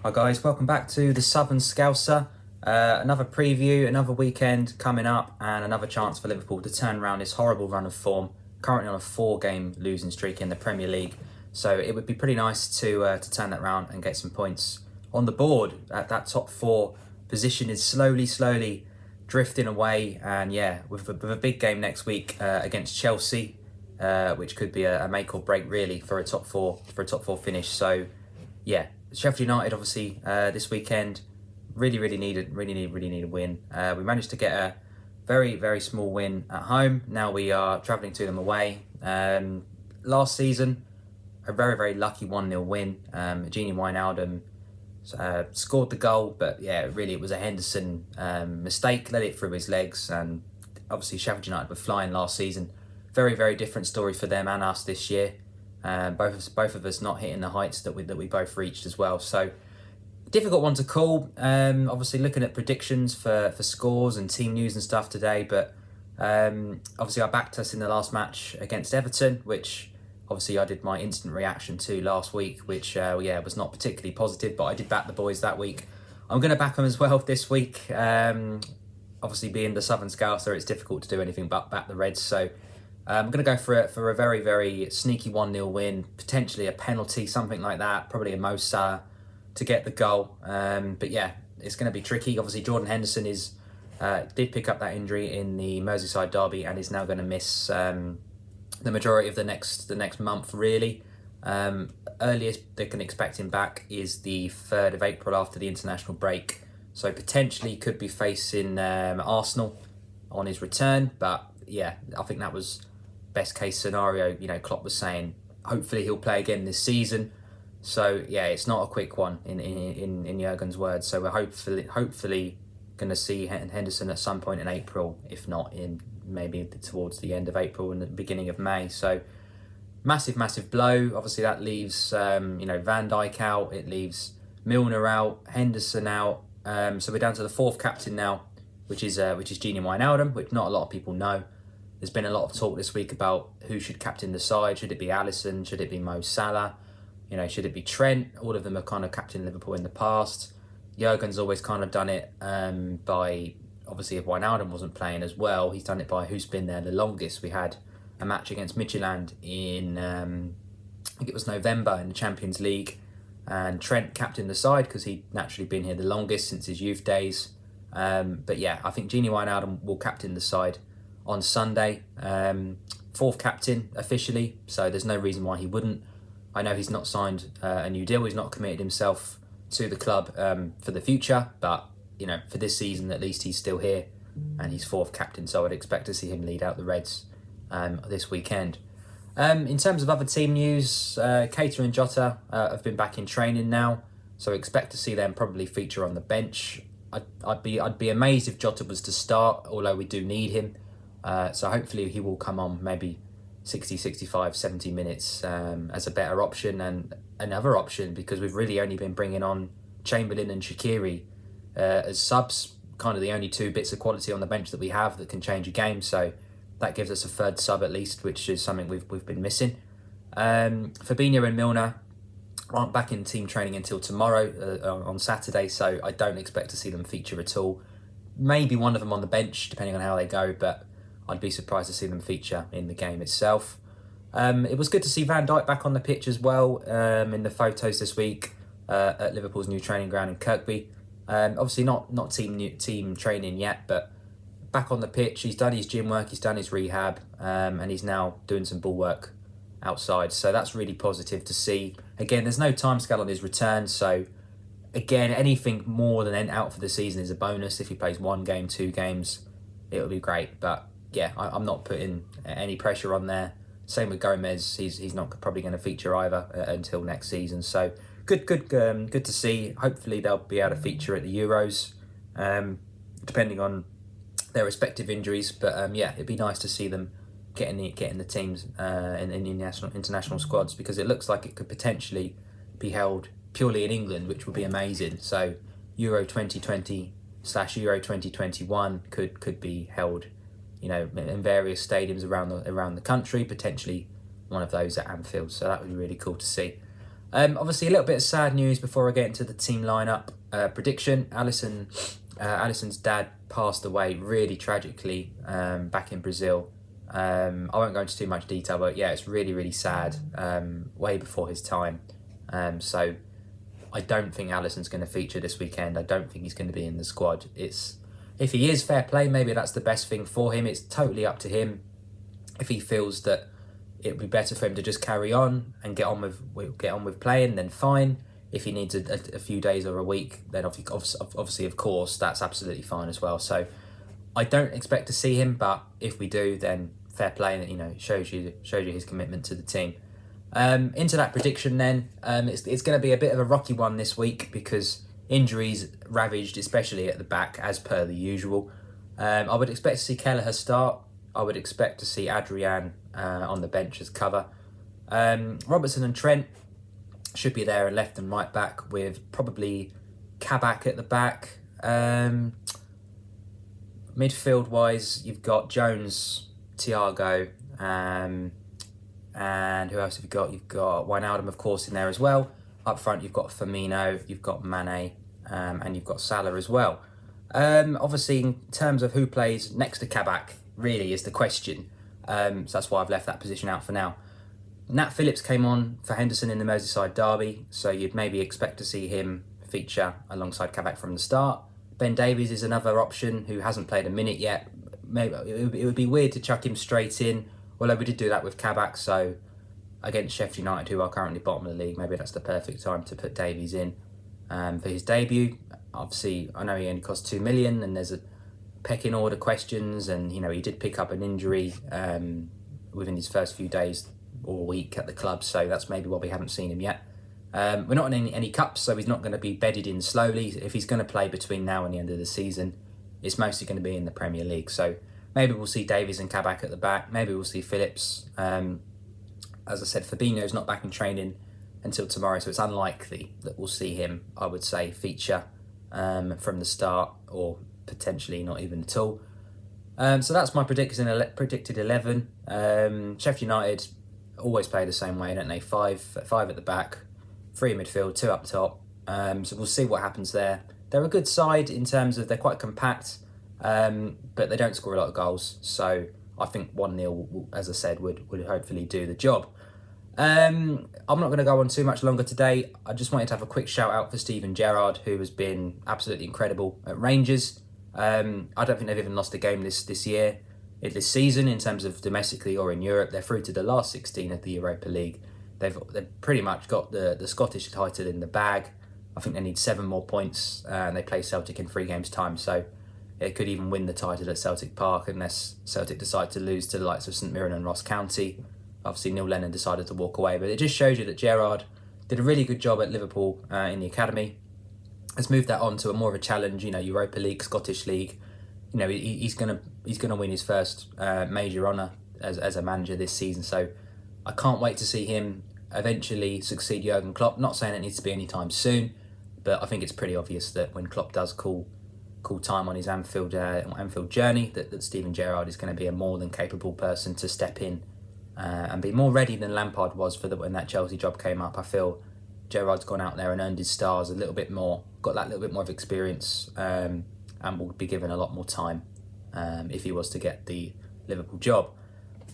Hi guys, welcome back to the Southern Scouser. Another preview, another weekend coming up, and another chance for Liverpool to turn around this horrible run of form. Currently on a 4-game losing streak in the Premier League, so it would be pretty nice to turn that round and get some points on the board. That top 4 position is slowly drifting away, and yeah, with a big game next week against Chelsea, which could be a make or break really for a top 4 finish. So yeah. Sheffield United, obviously, this weekend really need a win. We managed to get a very small win at home. Now we are travelling to them away. Last season, a very lucky 1-0 win. Gini Wijnaldum scored the goal, but yeah, really it was a Henderson mistake. Let it through his legs, and obviously Sheffield United were flying last season. Very different story for them and us this year. Both of us not hitting the heights that we both reached as well. So difficult one to call. Obviously looking at predictions for scores and team news and stuff today, but obviously I backed us in the last match against Everton, which obviously I did my instant reaction to last week, which was not particularly positive, but I did back the boys that week. I'm going to back them as well this week. Obviously being the Southern Scouser, it's difficult to do anything but back the Reds, so I'm going to go for a very sneaky 1-0 win, potentially a penalty, something like that, probably a Mo Salah to get the goal. But yeah, it's going to be tricky. Obviously, Jordan Henderson did pick up that injury in the Merseyside derby and is now going to miss the majority of the next month, really. Earliest they can expect him back is the 3rd of April after the international break. So potentially could be facing Arsenal on his return. But yeah, I think that was best case scenario. Klopp was saying hopefully he'll play again this season. So yeah, it's not a quick one in Jurgen's words. So we're hopefully going to see Henderson at some point in April, if not in maybe towards the end of April and the beginning of May. So massive blow. Obviously that leaves Van Dijk out. It leaves Milner out, Henderson out. So we're down to the 4th captain now, which is Gini Wijnaldum, which not a lot of people know. There's been a lot of talk this week about who should captain the side. Should it be Alisson? Should it be Mo Salah? Should it be Trent? All of them have kind of captained Liverpool in the past. Jurgen's always kind of done it by, obviously if Wijnaldum wasn't playing as well, he's done it by who's been there the longest. We had a match against Midtjylland in, I think it was November in the Champions League, and Trent captained the side because he'd naturally been here the longest since his youth days. But yeah, I think Gini Wijnaldum will captain the side on Sunday. 4th captain officially, so there's no reason why he wouldn't. I know he's not signed a new deal. He's not committed himself to the club for the future, but for this season at least he's still here and he's 4th captain, so I'd expect to see him lead out the Reds this weekend. In terms of other team news, Keita and Jota have been back in training now, so expect to see them probably feature on the bench. I'd be amazed if Jota was to start, although we do need him. So hopefully he will come on maybe 60, 65, 70 minutes as a better option and another option, because we've really only been bringing on Chamberlain and Shaqiri as subs, kind of the only 2 bits of quality on the bench that we have that can change a game. So that gives us a 3rd sub at least, which is something we've been missing. Fabinho and Milner aren't back in team training until tomorrow on Saturday, so I don't expect to see them feature at all. Maybe one of them on the bench, depending on how they go, but I'd be surprised to see them feature in the game itself. It was good to see Van Dijk back on the pitch as well in the photos this week at Liverpool's new training ground in Kirkby. Obviously not team training yet, but back on the pitch. He's done his gym work, he's done his rehab, and he's now doing some ball work outside. So that's really positive to see. Again, there's no timescale on his return, so again, anything more than out for the season is a bonus. If he plays 1 game, 2 games, it'll be great. But yeah, I'm not putting any pressure on there. Same with Gomez. He's not probably going to feature either until next season. So good to see. Hopefully they'll be able to feature at the Euros, depending on their respective injuries. But yeah, it'd be nice to see them getting the teams in international squads, because it looks like it could potentially be held purely in England, which would be amazing. So Euro 2020/Euro 2021 could be held in various stadiums around the country, potentially one of those at Anfield. So that would be really cool to see. Obviously, a little bit of sad news before I get into the team lineup prediction. Alisson's dad passed away really tragically back in Brazil. I won't go into too much detail, but yeah, it's really, really sad. Way before his time. So I don't think Alisson's going to feature this weekend. I don't think he's going to be in the squad. If he is, fair play, maybe that's the best thing for him. It's totally up to him. If he feels that it would be better for him to just carry on and get on with playing, then fine. If he needs a few days or a week, then obviously, of course, that's absolutely fine as well. So I don't expect to see him, but if we do, then fair play. It shows you his commitment to the team. Into that prediction then, it's going to be a bit of a rocky one this week because injuries ravaged, especially at the back, as per the usual. I would expect to see Kelleher start. I would expect to see Adrian on the bench as cover. Robertson and Trent should be there at left and right back, with probably Kabak at the back. Midfield wise, you've got Jones, Thiago, and who else have you got? You've got Wijnaldum, of course, in there as well. Up front, you've got Firmino, you've got Mane, and you've got Salah as well. Obviously, in terms of who plays next to Kabak, really is the question. So that's why I've left that position out for now. Nat Phillips came on for Henderson in the Merseyside derby, so you'd maybe expect to see him feature alongside Kabak from the start. Ben Davies is another option who hasn't played a minute yet. Maybe it would be weird to chuck him straight in, although we did do that with Kabak, so against Sheffield United, who are currently bottom of the league, maybe that's the perfect time to put Davies in for his debut. Obviously, I know he only cost 2 million, and there's a pecking order questions, and he did pick up an injury within his first few days or week at the club, so that's maybe why we haven't seen him yet. We're not in any cups, so he's not going to be bedded in slowly. If he's going to play between now and the end of the season, it's mostly going to be in the Premier League. So maybe we'll see Davies and Kabak at the back. Maybe we'll see Phillips. As I said, Fabinho's not back in training until tomorrow, so it's unlikely that we'll see him, I would say, feature from the start, or potentially not even at all. So that's my predicted 11. Sheffield United always play the same way, don't they? Five at the back, 3 in midfield, 2 up top. So we'll see what happens there. They're a good side in terms of they're quite compact, but they don't score a lot of goals. So I think 1-0, as I said, would hopefully do the job. I'm not going to go on too much longer today. I just wanted to have a quick shout out for Steven Gerrard, who has been absolutely incredible at Rangers. I don't think they've even lost a game this season in terms of domestically or in Europe. They're through to the last 16 of the Europa League. They've pretty much got the Scottish title in the bag. I think they need 7 more points, and they play Celtic in 3 games' time. So it could even win the title at Celtic Park unless Celtic decide to lose to the likes of St Mirren and Ross County. Obviously, Neil Lennon decided to walk away, but it just shows you that Gerrard did a really good job at Liverpool in the academy. Has moved that on to a more of a challenge, Europa League, Scottish League. He's gonna win his first major honour as a manager this season. So I can't wait to see him eventually succeed Jurgen Klopp. Not saying it needs to be anytime soon, but I think it's pretty obvious that when Klopp does call time on his Anfield journey, that Steven Gerrard is going to be a more than capable person to step in and be more ready than Lampard was when that Chelsea job came up. I feel Gerrard's gone out there and earned his stars a little bit more, got that little bit more of experience, and will be given a lot more time if he was to get the Liverpool job.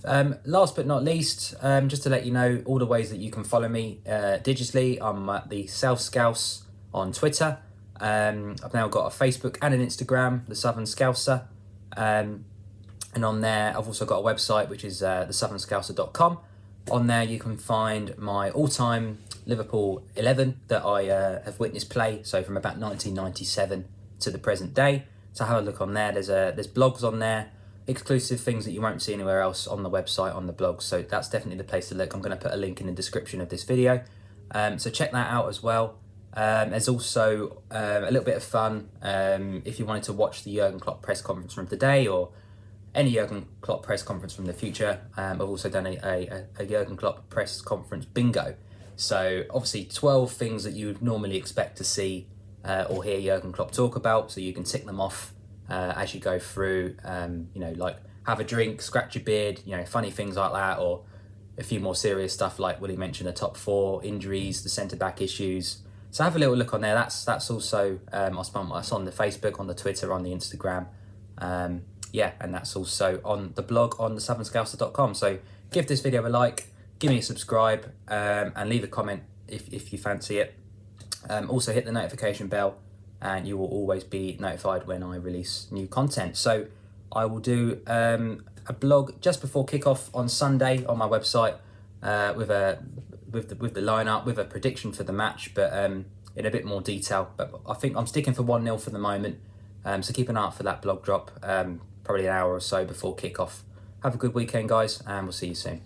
Last but not least, just to let you know all the ways that you can follow me digitally. I'm at the South Scouse on Twitter. I've now got a Facebook and an Instagram, the Southern Scouser. And on there, I've also got a website, which is thesouthernscouser.com. On there, you can find my all-time Liverpool 11 that I have witnessed play, so from about 1997 to the present day. So have a look on there. There's blogs on there, exclusive things that you won't see anywhere else on the website, on the blog. So that's definitely the place to look. I'm going to put a link in the description of this video. So check that out as well. There's also a little bit of fun if you wanted to watch the Jurgen Klopp press conference from today, or any Jurgen Klopp press conference from the future. I've also done a Jurgen Klopp press conference bingo. So obviously 12 things that you would normally expect to see or hear Jurgen Klopp talk about, so you can tick them off as you go through, like have a drink, scratch your beard, funny things like that, or a few more serious stuff like Willie mentioned, the top four, injuries, the centre-back issues. So have a little look on there. That's also, that's on the Facebook, on the Twitter, on the Instagram. Yeah, and that's also on the blog on thesouthernscouser.com. So give this video a like, give me a subscribe, and leave a comment if you fancy it. Also hit the notification bell and you will always be notified when I release new content. So I will do a blog just before kickoff on Sunday on my website with the lineup, with a prediction for the match, but in a bit more detail. But I think I'm sticking for 1-0 for the moment. So keep an eye out for that blog drop, probably an hour or so before kickoff. Have a good weekend, guys, and we'll see you soon.